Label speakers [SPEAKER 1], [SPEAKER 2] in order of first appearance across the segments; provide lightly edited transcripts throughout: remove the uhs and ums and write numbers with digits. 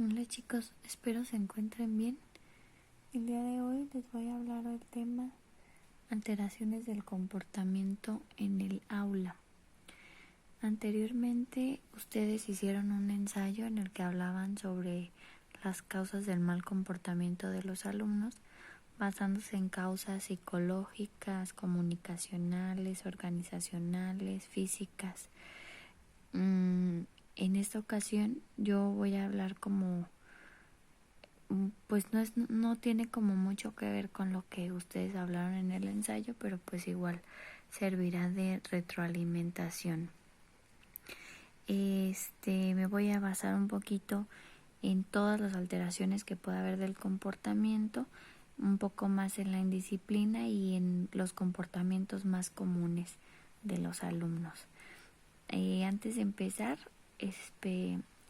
[SPEAKER 1] Hola chicos, espero se encuentren bien. El día de hoy les voy a hablar del tema alteraciones del comportamiento en el aula. Anteriormente ustedes hicieron un ensayo en el que hablaban sobre las causas del mal comportamiento de los alumnos, basándose en causas psicológicas, comunicacionales, organizacionales, físicas. En esta ocasión yo voy a hablar pues no tiene como mucho que ver con lo que ustedes hablaron en el ensayo, pero pues igual servirá de retroalimentación. Me voy a basar un poquito en todas las alteraciones que pueda haber del comportamiento, un poco más en la indisciplina y en los comportamientos más comunes de los alumnos. Antes de empezar,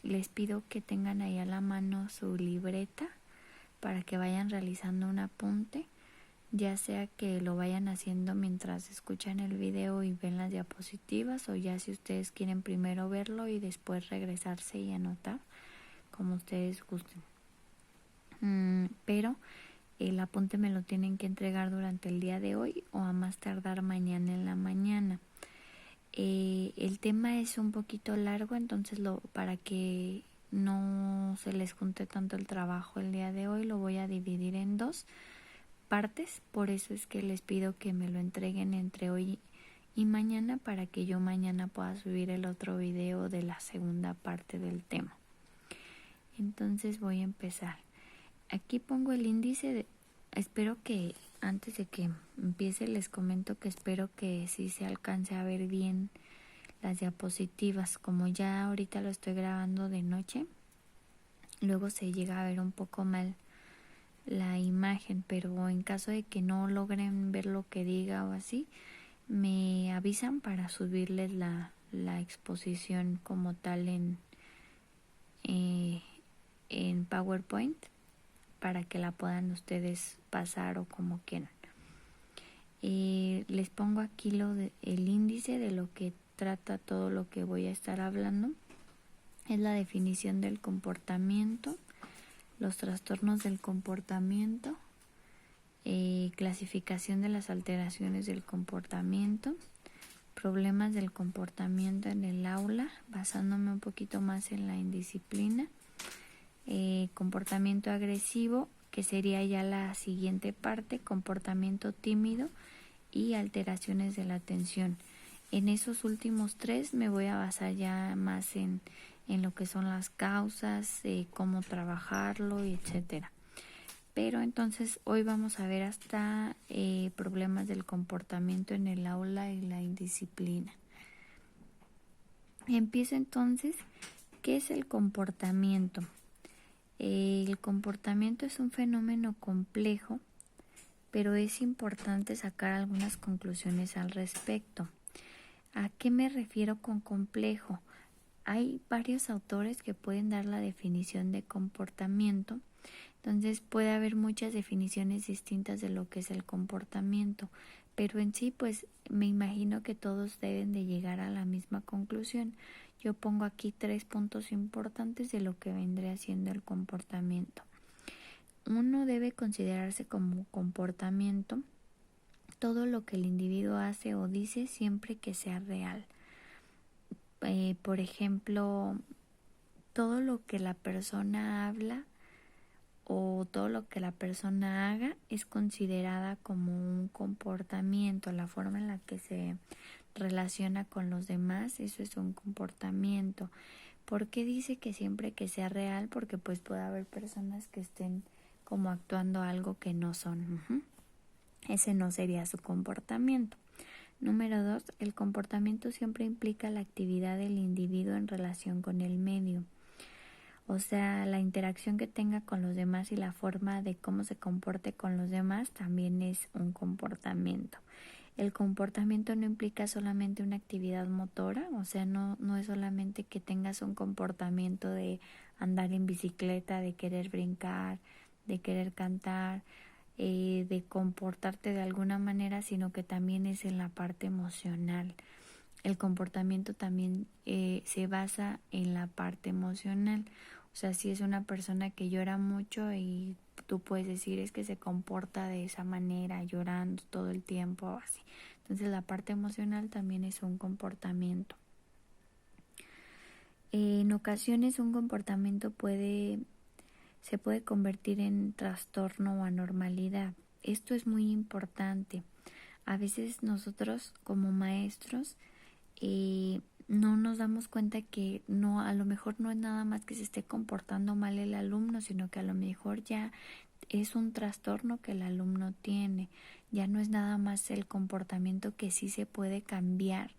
[SPEAKER 1] les pido que tengan ahí a la mano su libreta para que vayan realizando un apunte, ya sea que lo vayan haciendo mientras escuchan el video y ven las diapositivas, o ya si ustedes quieren primero verlo y después regresarse y anotar, como ustedes gusten. Pero el apunte me lo tienen que entregar durante el día de hoy o a más tardar mañana en la mañana. El tema es un poquito largo, entonces para que no se les junte tanto el trabajo el día de hoy, lo voy a dividir en dos partes. Por eso es que les pido que me lo entreguen entre hoy y mañana, para que yo mañana pueda subir el otro video de la segunda parte del tema. Entonces voy a empezar. Aquí pongo el índice espero que antes de que empiece les comento que espero que sí se alcance a ver bien las diapositivas. Como ya ahorita lo estoy grabando de noche, luego se llega a ver un poco mal la imagen, pero en caso de que no logren ver lo que diga o así, me avisan para subirles la exposición como tal en PowerPoint, para que la puedan ustedes pasar o como quieran. Les pongo aquí el índice de lo que trata todo lo que voy a estar hablando. Es la definición del comportamiento, los trastornos del comportamiento, clasificación de las alteraciones del comportamiento, problemas del comportamiento en el aula, basándome un poquito más en la indisciplina, comportamiento agresivo, que sería ya la siguiente parte, comportamiento tímido y alteraciones de la atención. En esos últimos tres me voy a basar ya más en lo que son las causas, cómo trabajarlo, etcétera. Pero entonces hoy vamos a ver hasta problemas del comportamiento en el aula y la indisciplina. Empiezo entonces. ¿Qué es el comportamiento? El comportamiento es un fenómeno complejo, pero es importante sacar algunas conclusiones al respecto. ¿A qué me refiero con complejo? Hay varios autores que pueden dar la definición de comportamiento, entonces puede haber muchas definiciones distintas de lo que es el comportamiento, pero en sí pues me imagino que todos deben de llegar a la misma conclusión. Yo pongo aquí 3 puntos importantes de lo que vendría siendo el comportamiento. Uno, debe considerarse como comportamiento todo lo que el individuo hace o dice siempre que sea real. Por ejemplo, todo lo que la persona habla o todo lo que la persona haga es considerada como un comportamiento. La forma en la que se relaciona con los demás, eso es un comportamiento. ¿Por qué dice que siempre que sea real? Porque pues puede haber personas que estén como actuando algo que no son. Ese no sería su comportamiento. Número 2, el comportamiento siempre implica la actividad del individuo en relación con el medio. O sea, la interacción que tenga con los demás y la forma de cómo se comporte con los demás también es un comportamiento. El comportamiento no implica solamente una actividad motora, o sea, no es solamente que tengas un comportamiento de andar en bicicleta, de querer brincar, de querer cantar, de comportarte de alguna manera, sino que también es en la parte emocional. El comportamiento también se basa en la parte emocional. O sea, si es una persona que llora mucho y tú puedes decir es que se comporta de esa manera, llorando todo el tiempo, así. Entonces la parte emocional también es un comportamiento. En ocasiones un comportamiento se puede convertir en trastorno o anormalidad. Esto es muy importante. A veces nosotros como maestros no nos damos cuenta que no, a lo mejor no es nada más que se esté comportando mal el alumno, sino que a lo mejor ya es un trastorno que el alumno tiene. Ya no es nada más el comportamiento que sí se puede cambiar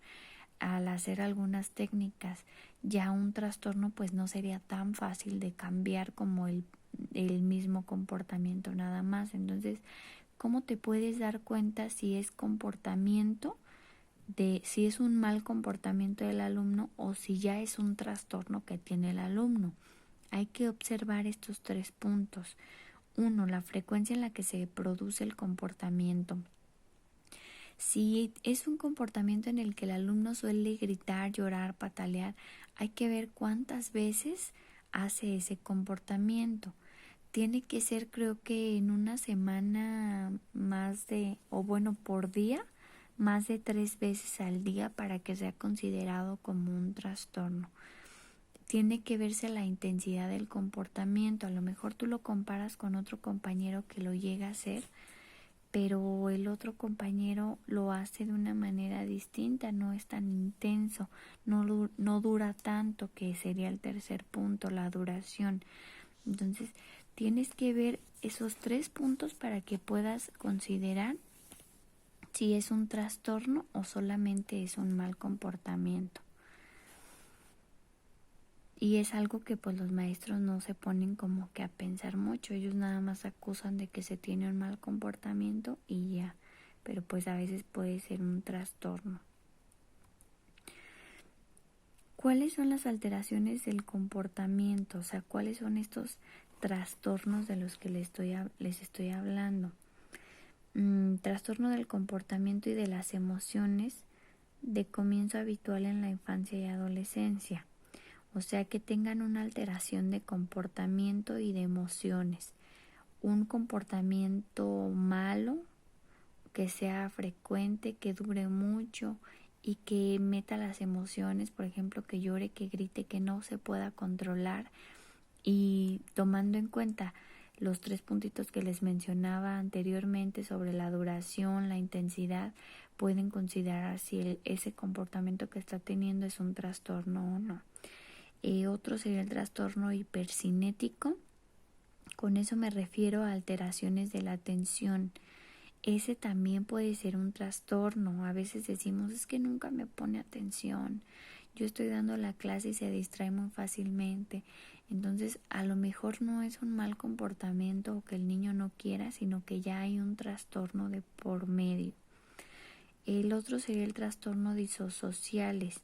[SPEAKER 1] al hacer algunas técnicas. Ya un trastorno pues no sería tan fácil de cambiar como el mismo comportamiento nada más. Entonces, ¿cómo te puedes dar cuenta si es comportamiento, de si es un mal comportamiento del alumno o si ya es un trastorno que tiene el alumno? Hay que observar estos 3 puntos. 1. La frecuencia en la que se produce el comportamiento. Si es un comportamiento en el que el alumno suele gritar, llorar, patalear, hay que ver cuántas veces hace ese comportamiento. Tiene que ser, creo que en una semana por día, más de 3 veces al día para que sea considerado como un trastorno. Tiene que verse la intensidad del comportamiento. A lo mejor tú lo comparas con otro compañero que lo llega a hacer, pero el otro compañero lo hace de una manera distinta, no es tan intenso, no dura tanto, que sería el tercer punto, la duración. Entonces, tienes que ver esos 3 puntos para que puedas considerar si es un trastorno o solamente es un mal comportamiento. Y es algo que pues los maestros no se ponen como que a pensar mucho, ellos nada más acusan de que se tiene un mal comportamiento y ya, pero pues a veces puede ser un trastorno. ¿Cuáles son las alteraciones del comportamiento? O sea, ¿cuáles son estos trastornos de los que les estoy hablando? Trastorno del comportamiento y de las emociones de comienzo habitual en la infancia y adolescencia. O sea, que tengan una alteración de comportamiento y de emociones. Un comportamiento malo, que sea frecuente, que dure mucho y que meta las emociones, por ejemplo, que llore, que grite, que no se pueda controlar. Y tomando en cuenta los 3 puntitos que les mencionaba anteriormente sobre la duración, la intensidad, pueden considerar si ese comportamiento que está teniendo es un trastorno o no. Otro sería el trastorno hipercinético. Con eso me refiero a alteraciones de la atención. Ese también puede ser un trastorno. A veces decimos, es que nunca me pone atención. Yo estoy dando la clase y se distrae muy fácilmente. Entonces, a lo mejor no es un mal comportamiento o que el niño no quiera, sino que ya hay un trastorno de por medio. El otro sería el trastorno disociales.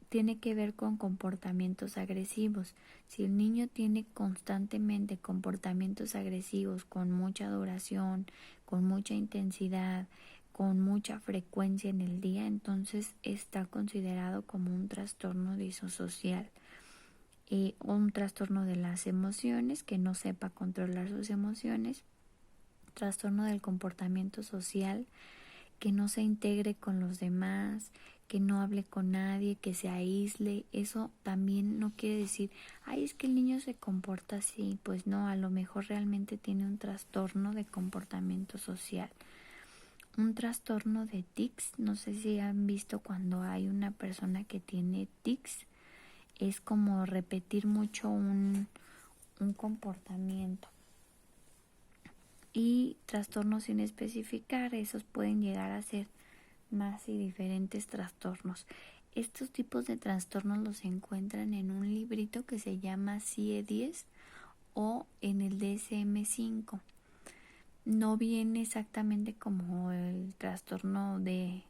[SPEAKER 1] Tiene que ver con comportamientos agresivos. Si el niño tiene constantemente comportamientos agresivos con mucha duración, con mucha intensidad, con mucha frecuencia en el día, entonces está considerado como un trastorno disocial. Un trastorno de las emociones, que no sepa controlar sus emociones. Trastorno del comportamiento social, que no se integre con los demás, que no hable con nadie, que se aísle. Eso también no quiere decir, ay, es que el niño se comporta así. Pues no, a lo mejor realmente tiene un trastorno de comportamiento social. Un trastorno de tics, no sé si han visto cuando hay una persona que tiene tics, es como repetir mucho un comportamiento. Y trastornos sin especificar, esos pueden llegar a ser más y diferentes trastornos. Estos tipos de trastornos los encuentran en un librito que se llama CIE-10 o en el DSM-5. No viene exactamente como el trastorno de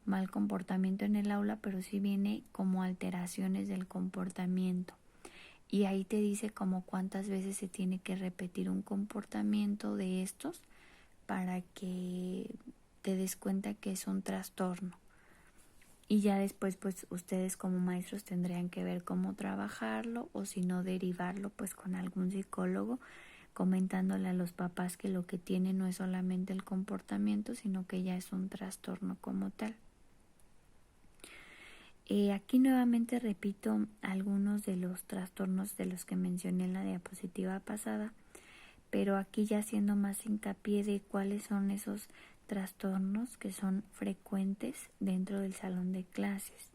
[SPEAKER 1] mal comportamiento en el aula, pero sí viene como alteraciones del comportamiento. Y ahí te dice como cuántas veces se tiene que repetir un comportamiento de estos para que te des cuenta que es un trastorno. Y ya después pues ustedes como maestros tendrían que ver cómo trabajarlo o si no derivarlo pues con algún psicólogo, comentándole a los papás que lo que tiene no es solamente el comportamiento, sino que ya es un trastorno como tal. Aquí nuevamente repito algunos de los trastornos de los que mencioné en la diapositiva pasada, pero aquí ya haciendo más hincapié de cuáles son esos trastornos que son frecuentes dentro del salón de clases.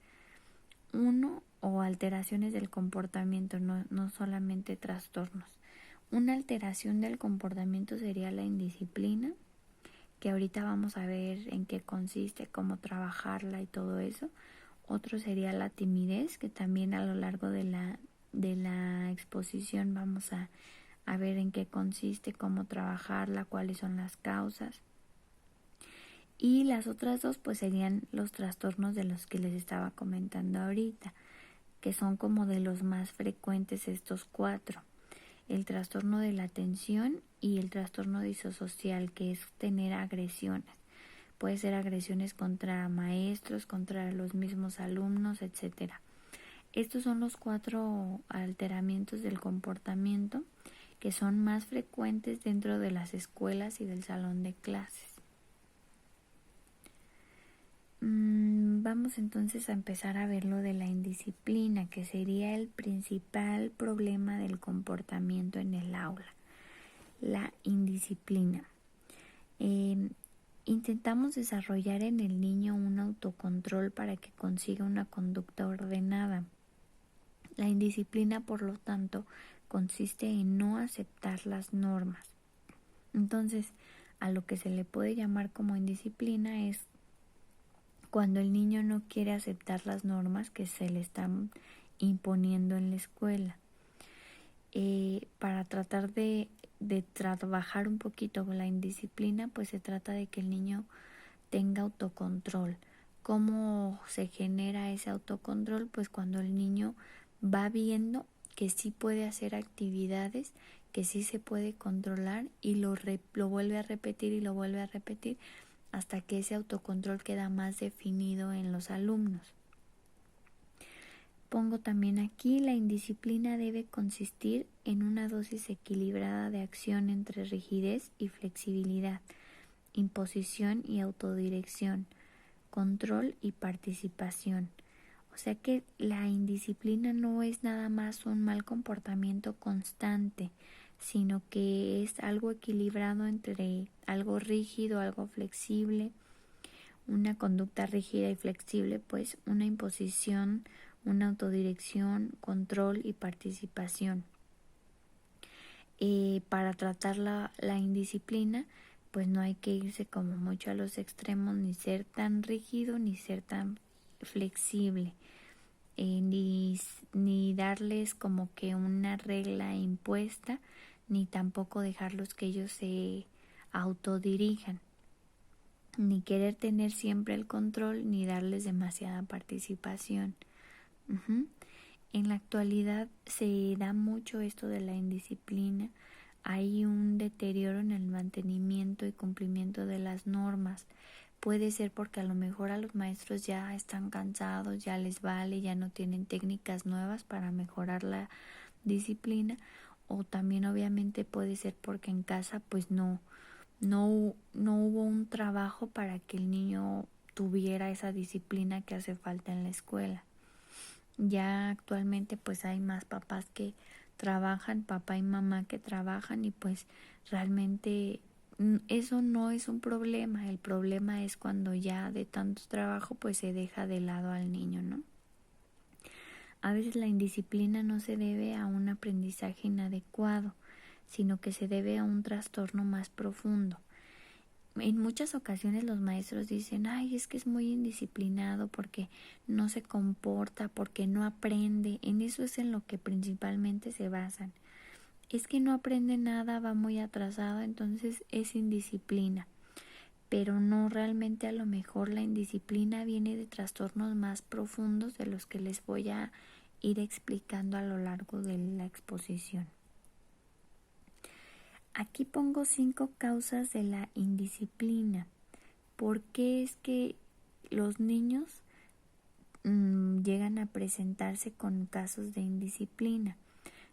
[SPEAKER 1] Uno, o alteraciones del comportamiento, no solamente trastornos. Una alteración del comportamiento sería la indisciplina, que ahorita vamos a ver en qué consiste, cómo trabajarla y todo eso. Otro sería la timidez, que también a lo largo de la exposición vamos a ver en qué consiste, cómo trabajarla, cuáles son las causas. Y las otras dos pues serían los trastornos de los que les estaba comentando ahorita, que son como de los más frecuentes estos 4. El trastorno de la atención y el trastorno disocial, que es tener agresiones. Puede ser agresiones contra maestros, contra los mismos alumnos, etcétera. Estos son los 4 alteramientos del comportamiento que son más frecuentes dentro de las escuelas y del salón de clases. Vamos entonces a empezar a ver lo de la indisciplina, que sería el principal problema del comportamiento en el aula. La indisciplina. Intentamos desarrollar en el niño un autocontrol para que consiga una conducta ordenada. La indisciplina, por lo tanto, consiste en no aceptar las normas. Entonces, a lo que se le puede llamar como indisciplina es cuando el niño no quiere aceptar las normas que se le están imponiendo en la escuela. Para tratar de trabajar un poquito con la indisciplina, pues se trata de que el niño tenga autocontrol. ¿Cómo se genera ese autocontrol? Pues cuando el niño va viendo que sí puede hacer actividades, que sí se puede controlar y lo vuelve a repetir y lo vuelve a repetir hasta que ese autocontrol queda más definido en los alumnos. Pongo también aquí, la indisciplina debe consistir en una dosis equilibrada de acción entre rigidez y flexibilidad, imposición y autodirección, control y participación. O sea que la indisciplina no es nada más un mal comportamiento constante, sino que es algo equilibrado entre algo rígido, algo flexible, una conducta rígida y flexible, pues una imposición, una autodirección, control y participación. Para tratar la indisciplina, pues no hay que irse como mucho a los extremos, ni ser tan rígido, ni ser tan flexible, ni darles como que una regla impuesta, ni tampoco dejarlos que ellos se autodirijan, ni querer tener siempre el control, ni darles demasiada participación. En la actualidad se da mucho esto de la indisciplina. Hay un deterioro en el mantenimiento y cumplimiento de las normas. Puede ser porque a lo mejor a los maestros ya están cansados, ya les vale, ya no tienen técnicas nuevas para mejorar la disciplina, o también obviamente puede ser porque en casa pues no hubo un trabajo para que el niño tuviera esa disciplina que hace falta en la escuela. Ya actualmente pues hay más papás que trabajan, papá y mamá que trabajan, y pues realmente eso no es un problema. El problema es cuando ya de tanto trabajo pues se deja de lado al niño, ¿no? A veces la indisciplina no se debe a un aprendizaje inadecuado, sino que se debe a un trastorno más profundo. En muchas ocasiones los maestros dicen, ay, es que es muy indisciplinado porque no se comporta, porque no aprende. En eso es en lo que principalmente se basan. Es que no aprende nada, va muy atrasado, entonces es indisciplina. Pero no, realmente a lo mejor la indisciplina viene de trastornos más profundos de los que les voy a ir explicando a lo largo de la exposición. Aquí pongo 5 causas de la indisciplina. ¿Por qué es que los niños llegan a presentarse con casos de indisciplina.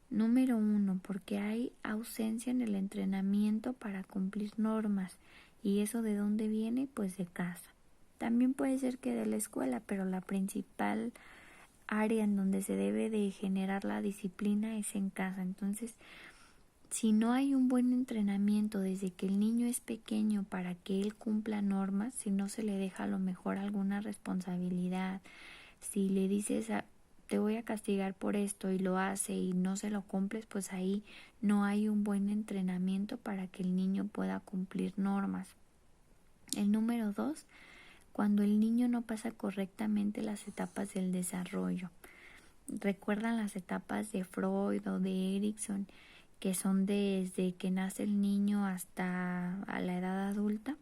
[SPEAKER 1] Número 1, porque hay ausencia en el entrenamiento para cumplir normas. ¿Y eso de dónde viene? Pues de casa. También puede ser que de la escuela, pero la principal área en donde se debe de generar la disciplina es en casa. Entonces, si no hay un buen entrenamiento desde que el niño es pequeño para que él cumpla normas, si no se le deja a lo mejor alguna responsabilidad, si le dices te voy a castigar por esto y lo hace y no se lo cumples, pues ahí no hay un buen entrenamiento para que el niño pueda cumplir normas. El número 2, cuando el niño no pasa correctamente las etapas del desarrollo. ¿Recuerdan las etapas de Freud o de Erikson, que son desde que nace el niño hasta a la edad adulta?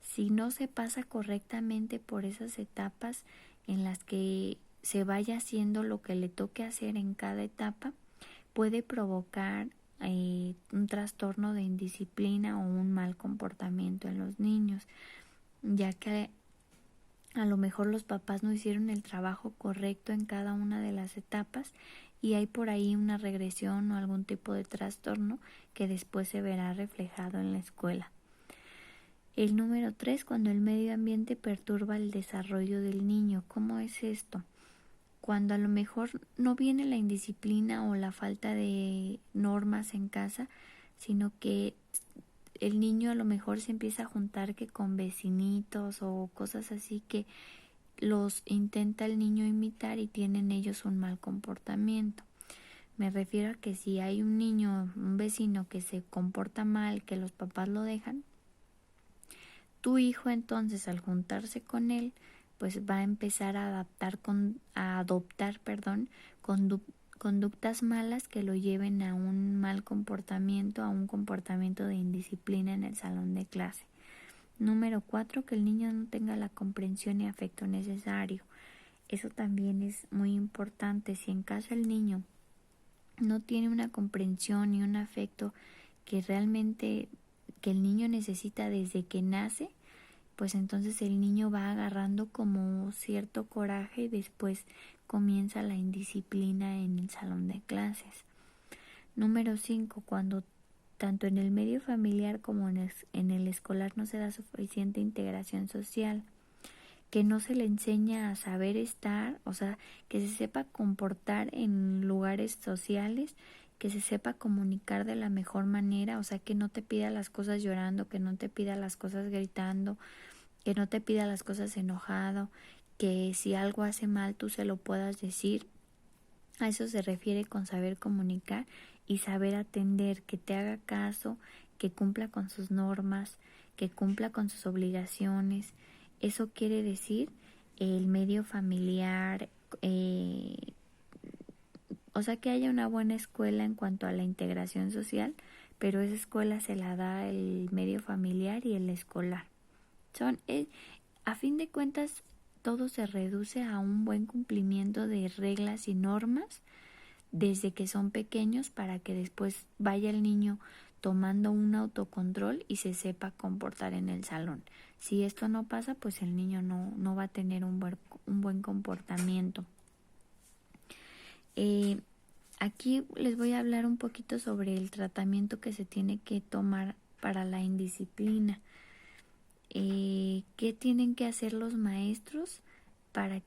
[SPEAKER 1] Si no se pasa correctamente por esas etapas en las que se vaya haciendo lo que le toque hacer en cada etapa, puede provocar un trastorno de indisciplina o un mal comportamiento en los niños, ya que a lo mejor los papás no hicieron el trabajo correcto en cada una de las etapas y hay por ahí una regresión o algún tipo de trastorno que después se verá reflejado en la escuela. El número 3, cuando el medio ambiente perturba el desarrollo del niño. ¿Cómo es esto? Cuando a lo mejor no viene la indisciplina o la falta de normas en casa, sino que el niño a lo mejor se empieza a juntar que con vecinitos o cosas así que los intenta el niño imitar y tienen ellos un mal comportamiento. Me refiero a que si hay un niño, un vecino que se comporta mal, que los papás lo dejan, tu hijo entonces al juntarse con él, pues va a empezar a adoptar conductas malas que lo lleven a un mal comportamiento, a un comportamiento de indisciplina en el salón de clase. Número 4, que el niño no tenga la comprensión y afecto necesario. Eso también es muy importante. Si en casa el niño no tiene una comprensión y un afecto que realmente que el niño necesita desde que nace, pues entonces el niño va agarrando como cierto coraje y después comienza la indisciplina en el salón de clases. Número 5, cuando tanto en el medio familiar como en el escolar no se da suficiente integración social, que no se le enseña a saber estar, o sea, que se sepa comportar en lugares sociales, que se sepa comunicar de la mejor manera, o sea, que no te pida las cosas llorando, que no te pida las cosas gritando, que no te pida las cosas enojado, que si algo hace mal tú se lo puedas decir. A eso se refiere con saber comunicar y saber atender, que te haga caso, que cumpla con sus normas, que cumpla con sus obligaciones. Eso quiere decir el medio familiar, o sea, que haya una buena escuela en cuanto a la integración social, pero esa escuela se la da el medio familiar y el escolar. A fin de cuentas, todo se reduce a un buen cumplimiento de reglas y normas desde que son pequeños para que después vaya el niño tomando un autocontrol y se sepa comportar en el salón. Si esto no pasa, pues el niño no va a tener un buen comportamiento. Aquí les voy a hablar un poquito sobre el tratamiento que se tiene que tomar para la indisciplina. ¿Qué tienen que hacer los maestros para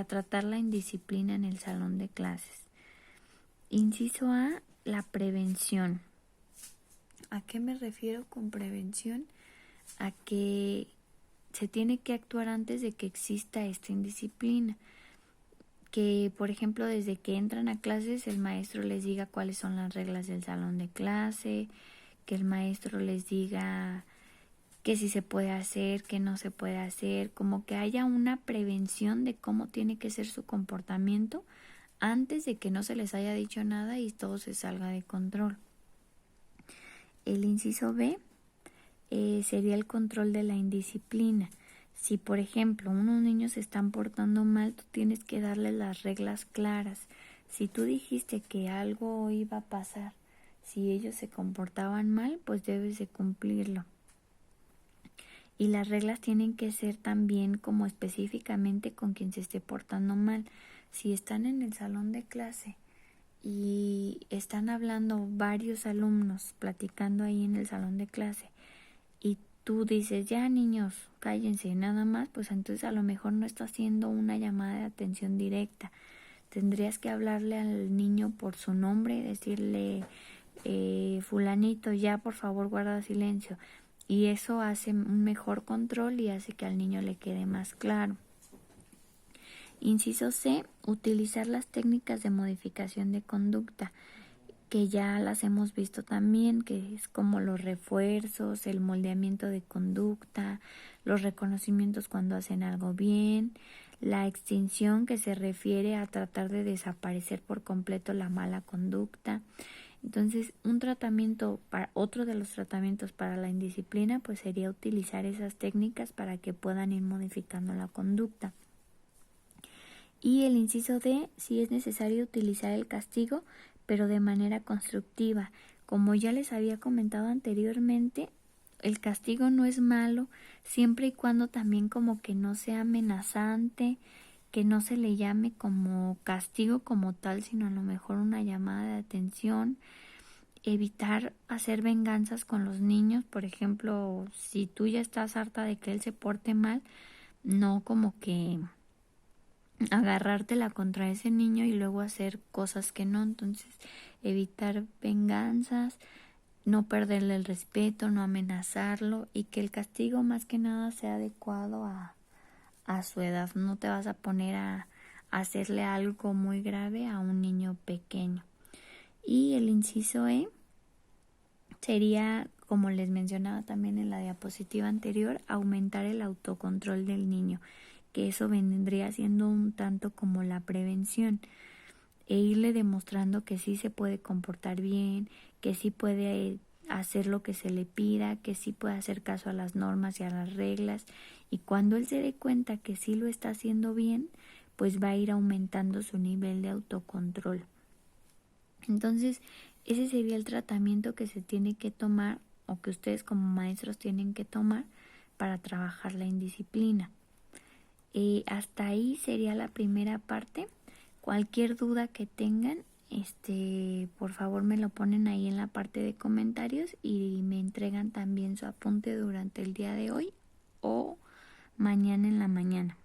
[SPEAKER 1] tratar la indisciplina en el salón de clases? Inciso A, la prevención. ¿A qué me refiero con prevención? A que se tiene que actuar antes de que exista esta indisciplina. Que, por ejemplo, desde que entran a clases, el maestro les diga cuáles son las reglas del salón de clase, que el maestro les diga que sí se puede hacer, que no se puede hacer, como que haya una prevención de cómo tiene que ser su comportamiento antes de que no se les haya dicho nada y todo se salga de control. El inciso B sería el control de la indisciplina. Si, por ejemplo, unos niños se están portando mal, tú tienes que darles las reglas claras. Si tú dijiste que algo iba a pasar, si ellos se comportaban mal, pues debes de cumplirlo. y las reglas tienen que ser también como específicamente con quien se esté portando mal. Si están en el salón de clase y están hablando varios alumnos platicando ahí en el salón de clase y tú dices, ya niños, cállense, nada más, pues entonces a lo mejor no está haciendo una llamada de atención directa. Tendrías que hablarle al niño por su nombre, decirle, fulanito, ya por favor guarda silencio. Y eso hace un mejor control y hace que al niño le quede más claro. Inciso C, utilizar las técnicas de modificación de conducta, que ya las hemos visto también, que es como los refuerzos, el moldeamiento de conducta, los reconocimientos cuando hacen algo bien, la extinción, que se refiere a tratar de desaparecer por completo la mala conducta. Entonces, otro de los tratamientos para la indisciplina, pues sería utilizar esas técnicas para que puedan ir modificando la conducta. Y el inciso D, si es necesario utilizar el castigo, pero de manera constructiva. Como ya les había comentado anteriormente, el castigo no es malo siempre y cuando también como que no sea amenazante, que no se le llame como castigo como tal, sino a lo mejor una llamada de atención. Evitar hacer venganzas con los niños, por ejemplo, si tú ya estás harta de que él se porte mal, no como que agarrártela contra ese niño y luego hacer cosas que no. Entonces, evitar venganzas, no perderle el respeto, no amenazarlo y que el castigo más que nada sea adecuado a su edad. No te vas a poner a hacerle algo muy grave a un niño pequeño. Y el inciso E sería, como les mencionaba también en la diapositiva anterior, aumentar el autocontrol del niño, que eso vendría siendo un tanto como la prevención, e irle demostrando que sí se puede comportar bien, que sí puede hacer lo que se le pida, que sí puede hacer caso a las normas y a las reglas, y cuando él se dé cuenta que sí lo está haciendo bien, pues va a ir aumentando su nivel de autocontrol. Entonces, ese sería el tratamiento que se tiene que tomar o que ustedes como maestros tienen que tomar para trabajar la indisciplina. Hasta ahí sería la primera parte. Cualquier duda que tengan, por favor me lo ponen ahí en la parte de comentarios y me entregan también su apunte durante el día de hoy o mañana en la mañana.